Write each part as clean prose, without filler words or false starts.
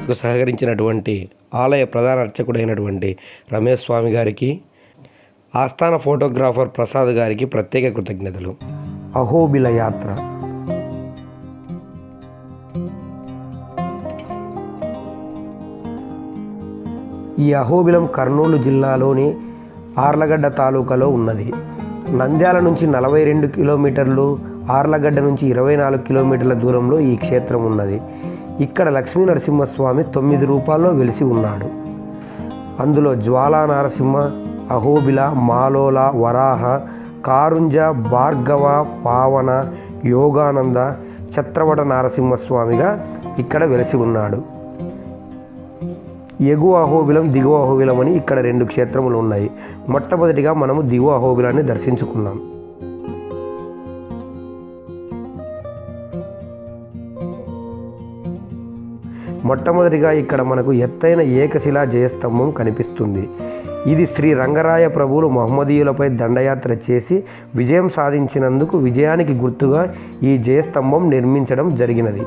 ఏర్పాటుకు సహకరించినటువంటి ఆలయ ప్రధాన అర్చకుడైనటువంటి రమేష్ స్వామి గారికి, ఆస్థాన ఫోటోగ్రాఫర్ ప్రసాద్ గారికి ప్రత్యేక కృతజ్ఞతలు. అహోబిల యాత్ర. ఈ అహోబిలం కర్నూలు జిల్లాలోని ఆర్లగడ్డ తాలూకాలో ఉన్నది. నంద్యాల నుంచి 42 కిలోమీటర్లు, ఆర్లగడ్డ నుంచి 24 కిలోమీటర్ల దూరంలో ఈ క్షేత్రం ఉన్నది. ఇక్కడ లక్ష్మీ నరసింహస్వామి 9 రూపాల్లో వెలిసి ఉన్నాడు. అందులో జ్వాలా నరసింహ, అహోబిల, మాలోల, వరాహ, కారుంజ, భార్గవ, పావన, యోగానంద, ఛత్రవట నరసింహస్వామిగా ఇక్కడ వెలిసి ఉన్నాడు. ఎగువ అహోబిలం, దిగువ అహోబిలం అని ఇక్కడ 2 క్షేత్రములు ఉన్నాయి. మొట్టమొదటిగా మనము దిగువ అహోబిలాన్ని దర్శించుకున్నాం. మొట్టమొదటిగా ఇక్కడ మనకు ఎత్తైన ఏకశిలా జయస్తంభం కనిపిస్తుంది. ఇది శ్రీ రంగరాయ ప్రభువులు మహమ్మదీయులపై దండయాత్ర చేసి విజయం సాధించినందుకు విజయానికి గుర్తుగా ఈ జయస్తంభం నిర్మించడం జరిగినది.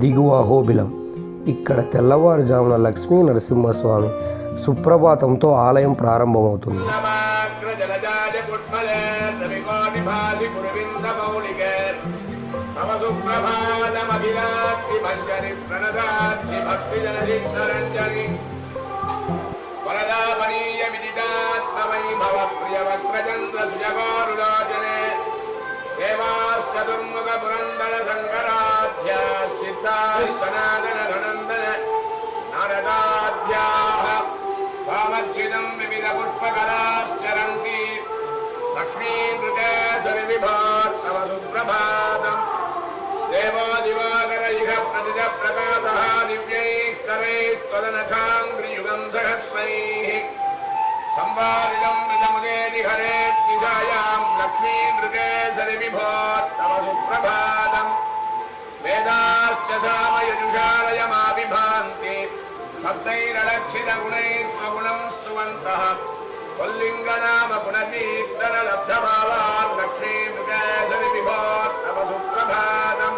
దిగువ అహోబిలం. ఇక్కడ తెల్లవారుజామున లక్ష్మీ నరసింహస్వామి సుప్రభాతంతో ఆలయం ప్రారంభమవుతుంది. దేవాశ్చతుర్ముఖ పురందర శంకరాధ్యా సిద్ధాస్తనాదన ధనందన నారదాధ్యాః కామచ్చిదం వివిధ పుష్పకరాశ్చరంతి లక్ష్మీనృతే సరివిభాత్తవ సుప్రభాతం దేవో దివాకర ఇహ ప్రతిజ ప్రకాశః దివ్యైః కరైస్త్వదనఖాంగ్రియుగం సహస్రైః సంవాదితం మృతముదేది హరేర్దిశాయాం లక్ష్మీనృతే సరివిభోత్తమ సుప్రభాతం వేదాశ్చ సామయజుషాలయమావిభాంతి సప్తైరలక్షితగుణైः స్వగుణం స్తువంతః పుల్లింగనామ పునర్కీర్తనలబ్ధభావాన్ లక్ష్మీనృతే సరివిభోత్తమ సుప్రభాతం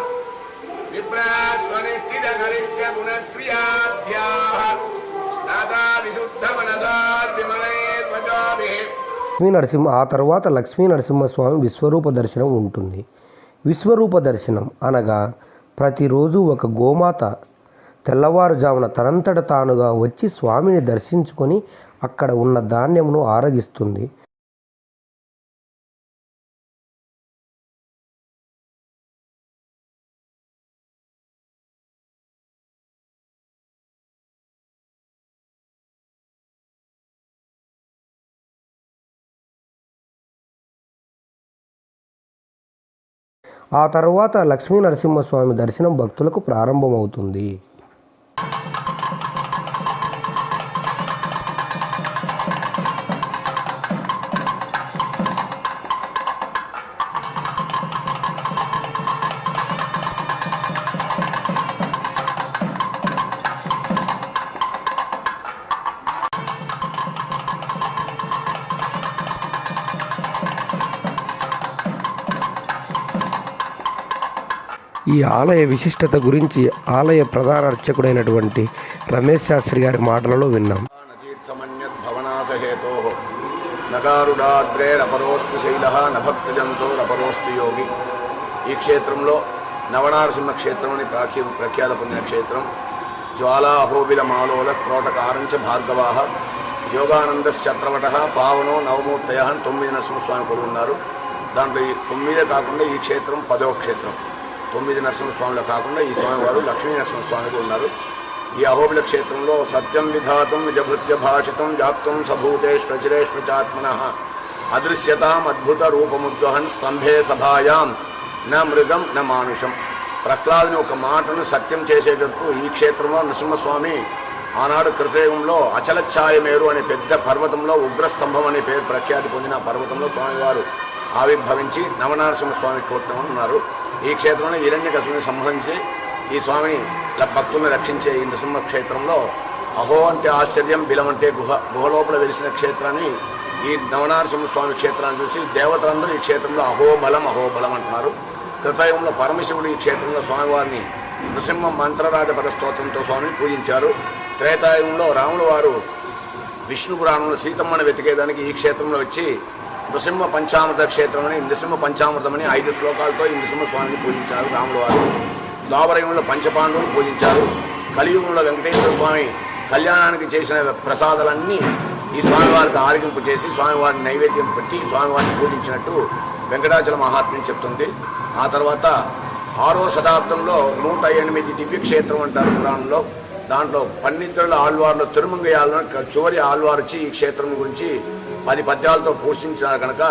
విప్రాస్వనిష్ఠితగరిష్ఠగుణక్రియాధ్యాః లక్ష్మీ నరసింహ ఆ తర్వాత లక్ష్మీ నరసింహస్వామి విశ్వరూప దర్శనం ఉంటుంది. విశ్వరూప దర్శనం అనగా ప్రతిరోజు ఒక గోమాత తెల్లవారుజామున తనంతట తానుగా వచ్చి స్వామిని దర్శించుకొని అక్కడ ఉన్న ధాన్యమును ఆరగిస్తుంది. ఆ తరువాత లక్ష్మీ నరసింహస్వామి దర్శనం భక్తులకు ప్రారంభమవుతుంది. ఈ ఆలయ విశిష్టత గురించి ఆలయ ప్రధాన అర్చకుడైనటువంటి రమేష్ శాస్త్రి గారి మాటలలో విన్నాం. నగారుడాద్రేరపరోస్తు శైల నభక్తజంతోరపరోస్తు యోగి. ఈ క్షేత్రంలో నవనారసింహ క్షేత్రం అని ప్రఖ్యాత పొందిన క్షేత్రం. జ్వాలాహోబిల మాలోల క్రోటకారంచ భార్గవాహ యోగానందశ్చత్రవట పావనో నవమూర్తయ అని 9 నరసింహస్వామి కొలు ఉన్నారు. దాంట్లో ఈ 9 కాకుండా ఈ క్షేత్రం 10వ క్షేత్రం. 9 నరసింహస్వామిలో కాకుండా ఈ స్వామివారు లక్ష్మీ నరసింహస్వామిగా ఉన్నారు. ఈ అహోబిల క్షేత్రంలో సత్యం విధాతం నిజభృత్య భాషితం జాప్తం సభూతేష్వచిరేష్వచాత్మన అదృశ్యతాం అద్భుత రూపముద్వహన్ స్తంభే సభాయాం న మృగం న మానుషం. ప్రహ్లాదుని ఒక మాటను సత్యం చేసేటట్టు ఈ క్షేత్రంలో నరసింహస్వామి ఆనాడు కృతయుగంలో అచలఛాయమేరు అనే పెద్ద పర్వతంలో ఉగ్రస్తంభం అనే పేరు ప్రఖ్యాతి పొందిన పర్వతంలో స్వామివారు ఆవిర్భవించి నవనరసింహస్వామి క్షేత్రం ఉన్నారు. ఈ క్షేత్రంలో హిరణ్యకశిపుని సంహరించి ఈ స్వామి భక్తులను రక్షించే ఈ నరసింహ క్షేత్రంలో అహో అంటే ఆశ్చర్యం, బిలం అంటే గుహలోపల వెలిసిన క్షేత్రాన్ని ఈ నవనరసింహస్వామి క్షేత్రాన్ని చూసి దేవతలందరూ ఈ క్షేత్రంలో అహోబలం అంటున్నారు. కృతయుగంలో పరమశివుడు ఈ క్షేత్రంలో స్వామివారిని నృసింహ మంత్రరాజ పద స్తోత్రంతో స్వామిని పూజించారు. త్రేతాయుగంలో రాములు వారు విష్ణు పురాణంలో సీతమ్మను వెతికేదానికి ఈ క్షేత్రంలో వచ్చి నృసింహ పంచామృత క్షేత్రం అని నృసింహ పంచామృతమని 5 శ్లోకాలతో ఈ నృసింహస్వామిని పూజించారు రాములు వారు. ద్వాపరయుగంలో పంచపాండవులు పూజించారు. కలియుగంలో వెంకటేశ్వర స్వామి కళ్యాణానికి చేసిన ప్రసాదాలన్నీ ఈ స్వామివారికి ఆరగింపు చేసి స్వామివారిని నైవేద్యం పెట్టి స్వామివారిని పూజించినట్టు వెంకటాచల మహాత్మ్యం చెప్తుంది. ఆ తర్వాత 6వ శతాబ్దంలో 108 దివ్యక్షేత్రం అంటారు పురాణంలో. దాంట్లో 12 ఆళ్వార్లు తిరుమంగయాలను చివరి ఆళ్వారు వచ్చి ఈ క్షేత్రం గురించి 10 పద్యాలతో పోషించారు కనుక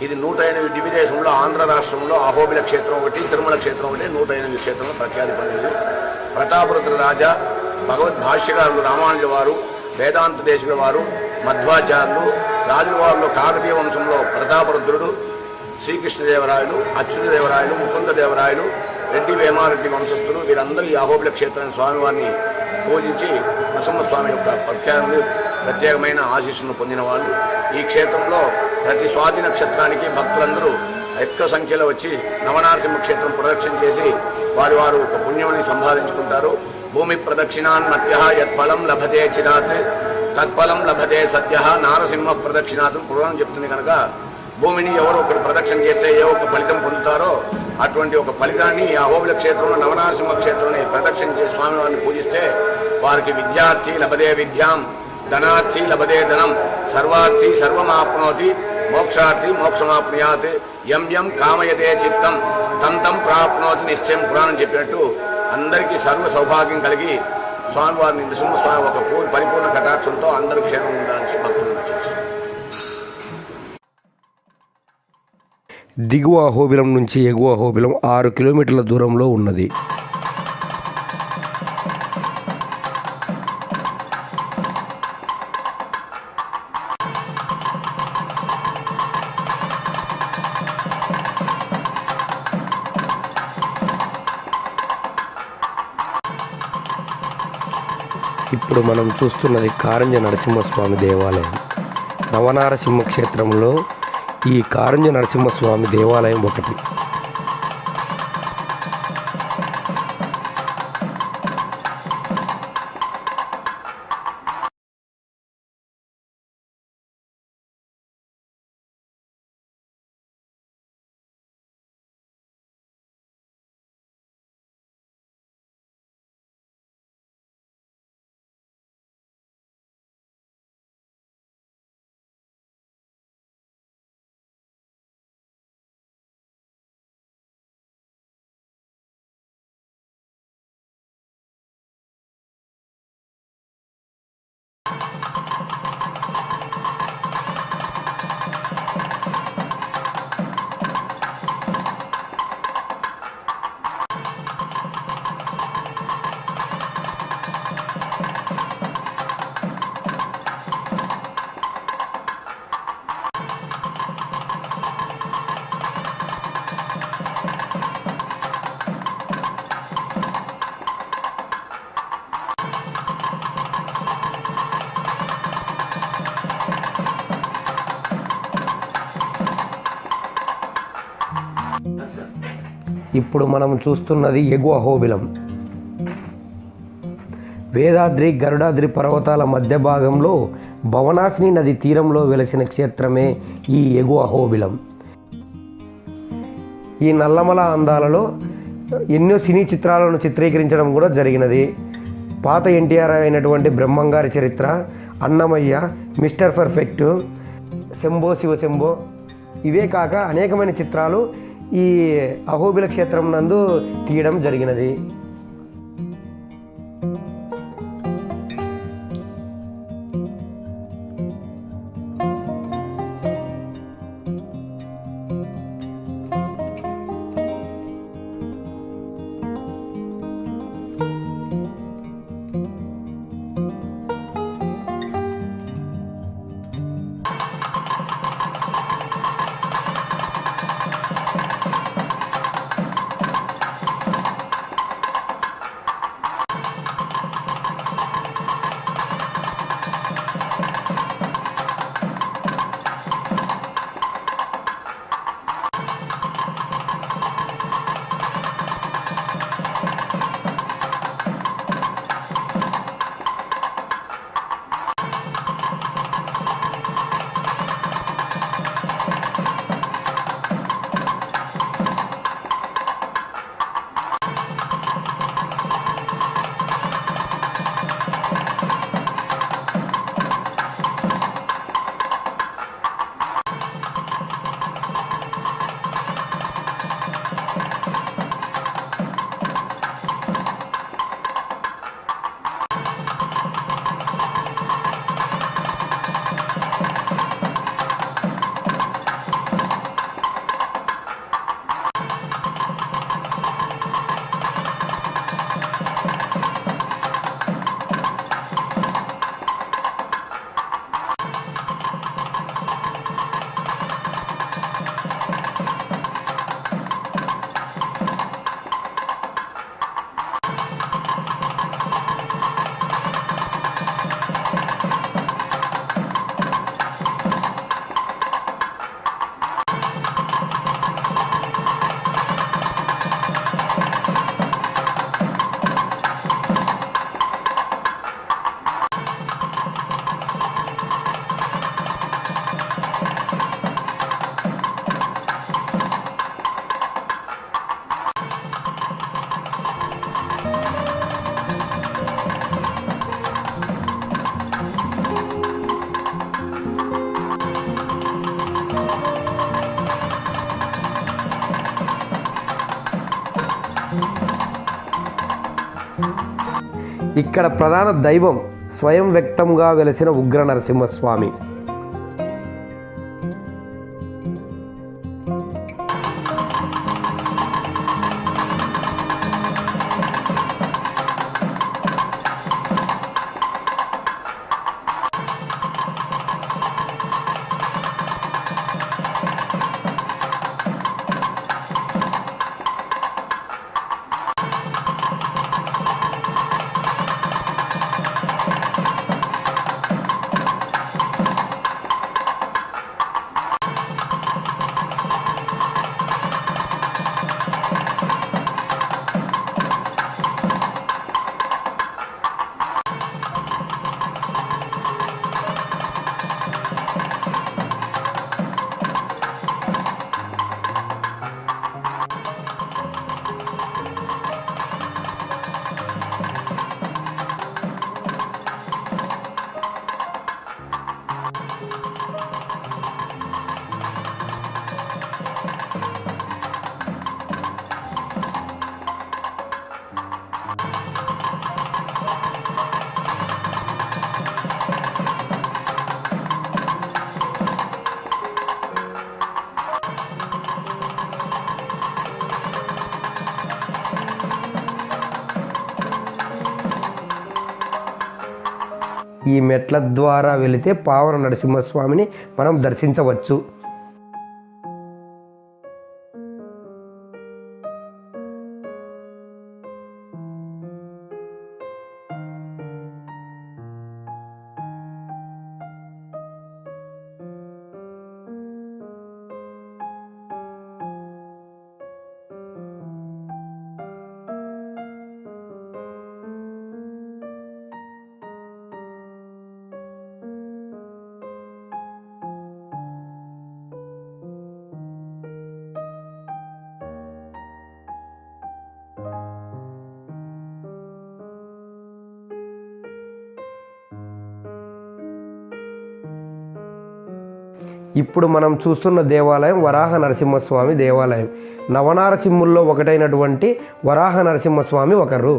ఇది 108 దివ్యదేశంలో ఆంధ్ర రాష్ట్రంలో అహోబిల క్షేత్రం ఒకటి, తిరుమల క్షేత్రం ఒకటి 108 క్షేత్రంలో ప్రఖ్యాతి పొందింది. ప్రతాపరుద్ర రాజా, భగవద్ భాష్యకారులు రామానుజుల వారు, వేదాంత దేశుల వారు, మధ్వాచార్యులు, రాజుల వారిలో కాకతీయ వంశంలో ప్రతాపరుద్రుడు, శ్రీకృష్ణదేవరాయలు, అచ్యుతదేవరాయలు, ముకుందదేవరాయలు, రెడ్డి వేమారెడ్డి వంశస్థులు వీరందరూ ఈ అహోబిల క్షేత్రాన్ని స్వామివారిని పూజించి నరసింహస్వామి యొక్క ప్రత్యేకమైన ఆశీస్సును పొందిన వాళ్ళు. ఈ క్షేత్రంలో ప్రతి స్వాతి నక్షత్రానికి భక్తులందరూ ఎక్కువ సంఖ్యలో వచ్చి నవనరసింహ క్షేత్రం ప్రదక్షిణ చేసి వారు ఒక పుణ్యాన్ని సంపాదించుకుంటారు. భూమి ప్రదక్షిణాన్మత్య యత్ఫలం లభతే చిరాత్ తత్ఫలం లభతే సద్య నారసింహ ప్రదక్షిణాత్ పురాణం చెప్తుంది కనుక భూమిని ఎవరో ఒకటి ప్రదక్షిణ చేస్తే ఏ ఒక ఫలితం పొందుతారో అటువంటి ఒక ఫలితాన్ని ఈ అహోబిల క్షేత్రంలో నవనరసింహ క్షేత్రాన్ని ప్రదక్షిణ చేసి స్వామివారిని పూజిస్తే వారికి విద్యార్థి లభదే విద్యాం, ధనార్థి లభదే ధనం, సర్వార్థి సర్వమాప్నోతి, మోక్షార్థి మోక్షమాప్నుయాత్, యం కామయతే చిత్తం తం ప్రాప్నోతి నిశ్చయం పురాణం చెప్పినట్టు అందరికీ సర్వ సౌభాగ్యం కలిగి స్వామివారిని నృసింహస్వామి ఒక పరిపూర్ణ కటాక్షంతో అందరి క్షేమం ఉండాలని భక్తులు చేస్తారు. దిగువ అహోబిలం నుంచి ఎగువ అహోబిలం 6 కిలోమీటర్ల దూరంలో ఉన్నది. ఇప్పుడు మనం చూస్తున్నది కారంజ నరసింహస్వామి దేవాలయం. నవనరసింహ క్షేత్రంలో ఈ కారంజ నరసింహస్వామి దేవాలయం ఒకటి. ఇప్పుడు మనం చూస్తున్నది ఎగువ అహోబిలం. వేదాద్రి గరుడాద్రి పర్వతాల మధ్య భాగంలో భవనాశిని నది తీరంలో వెలసిన క్షేత్రమే ఈ ఎగువ అహోబిలం. ఈ నల్లమల అందాలలో ఎన్నో సినీ చిత్రాలను చిత్రీకరించడం కూడా జరిగినది. పాత ఎన్టీఆర్ అయినటువంటి బ్రహ్మంగారి చరిత్ర, అన్నమయ్య, మిస్టర్ పర్ఫెక్ట్, శంభో శివ శంభో, ఇవే కాక అనేకమైన చిత్రాలు ఈ అహోబిల క్షేత్రం నందు తీయడం జరిగినది. ఇక్కడ ప్రధాన దైవం స్వయం వ్యక్తంగా వెలసిన ఉగ్ర నరసింహస్వామి. ఈ మెట్ల ద్వారా వెళితే పావన నరసింహస్వామిని మనం దర్శించవచ్చు. ఇప్పుడు మనం చూస్తున్న దేవాలయం వరాహ నరసింహస్వామి దేవాలయం. నవనారసింహుల్లో ఒకటైనటువంటి వరాహ నరసింహస్వామి ఒకరు.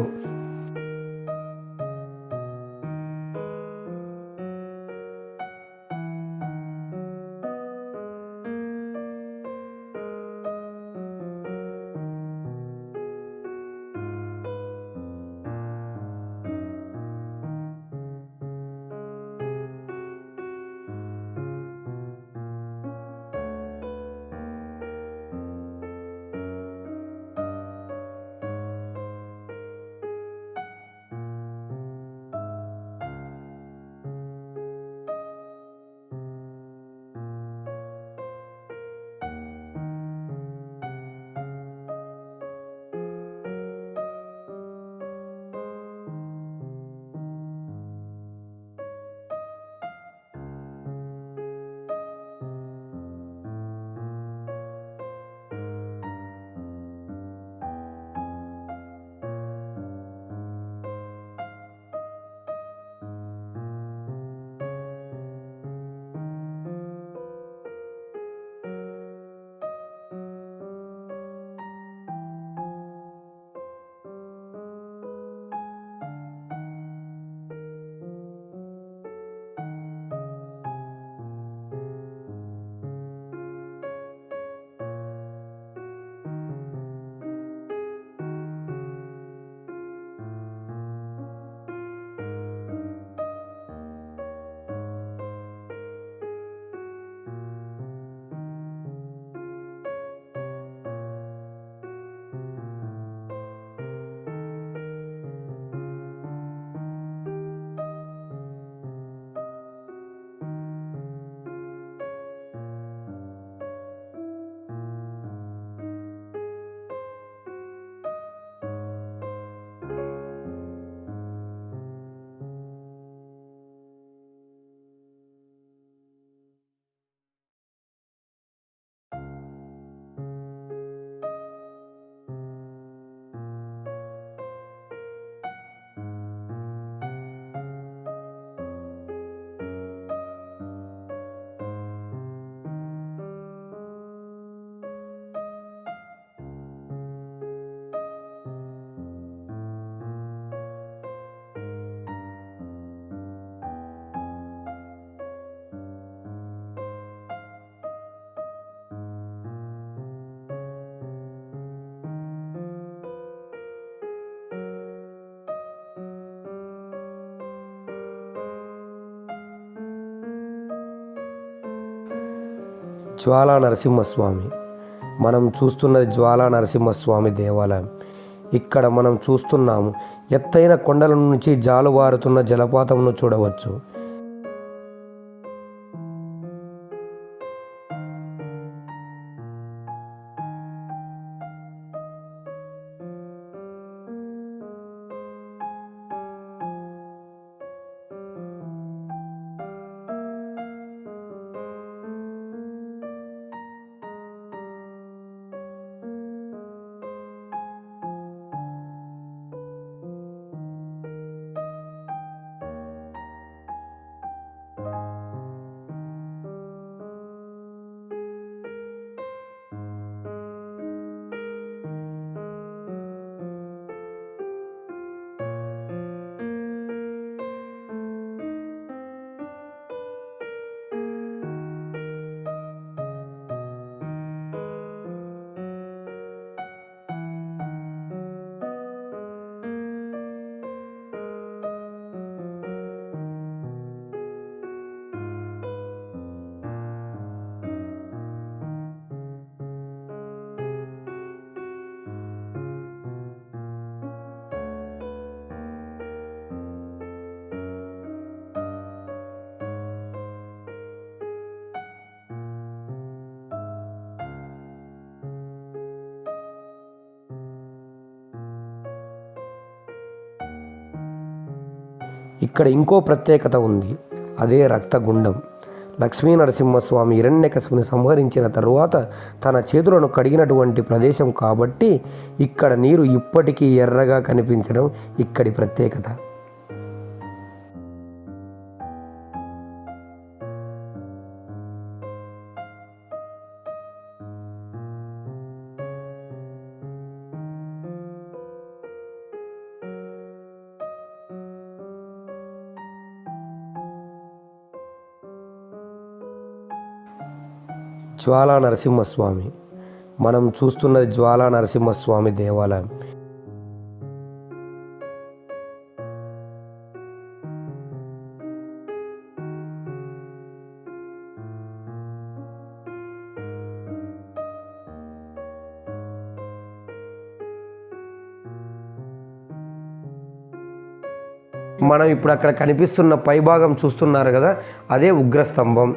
జ్వాలా నరసింహస్వామి. మనం చూస్తున్నది జ్వాలా నరసింహస్వామి దేవాలయం. ఇక్కడ మనం చూస్తున్నాము ఎత్తైన కొండల నుంచి జాలువారుతున్న జలపాతంను చూడవచ్చు. ఇక్కడ ఇంకో ప్రత్యేకత ఉంది, అదే రక్తగుండం. లక్ష్మీ నరసింహస్వామి హిరణ్యకశిపుని సంహరించిన తరువాత తన చేతులను కడిగినటువంటి ప్రదేశం కాబట్టి ఇక్కడ నీరు ఇప్పటికీ ఎర్రగా కనిపించడం ఇక్కడి ప్రత్యేకత. జ్వాలా నరసింహస్వామి. మనం చూస్తున్నది జ్వాలా నరసింహస్వామి దేవాలయం. మనం ఇప్పుడు అక్కడ కనిపిస్తున్న పైభాగం చూస్తున్నారు కదా, అదే ఉగ్రస్తంభం.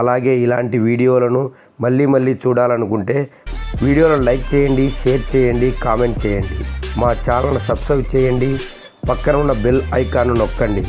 అలాగే ఇలాంటి వీడియోలను మళ్ళీ చూడాలనుకుంటే వీడియోలను లైక్ చేయండి, షేర్ చేయండి, కామెంట్ చేయండి. మా ఛానల్ను సబ్స్క్రైబ్ చేయండి. పక్కన ఉన్న బెల్ ఐకాన్ను నొక్కండి.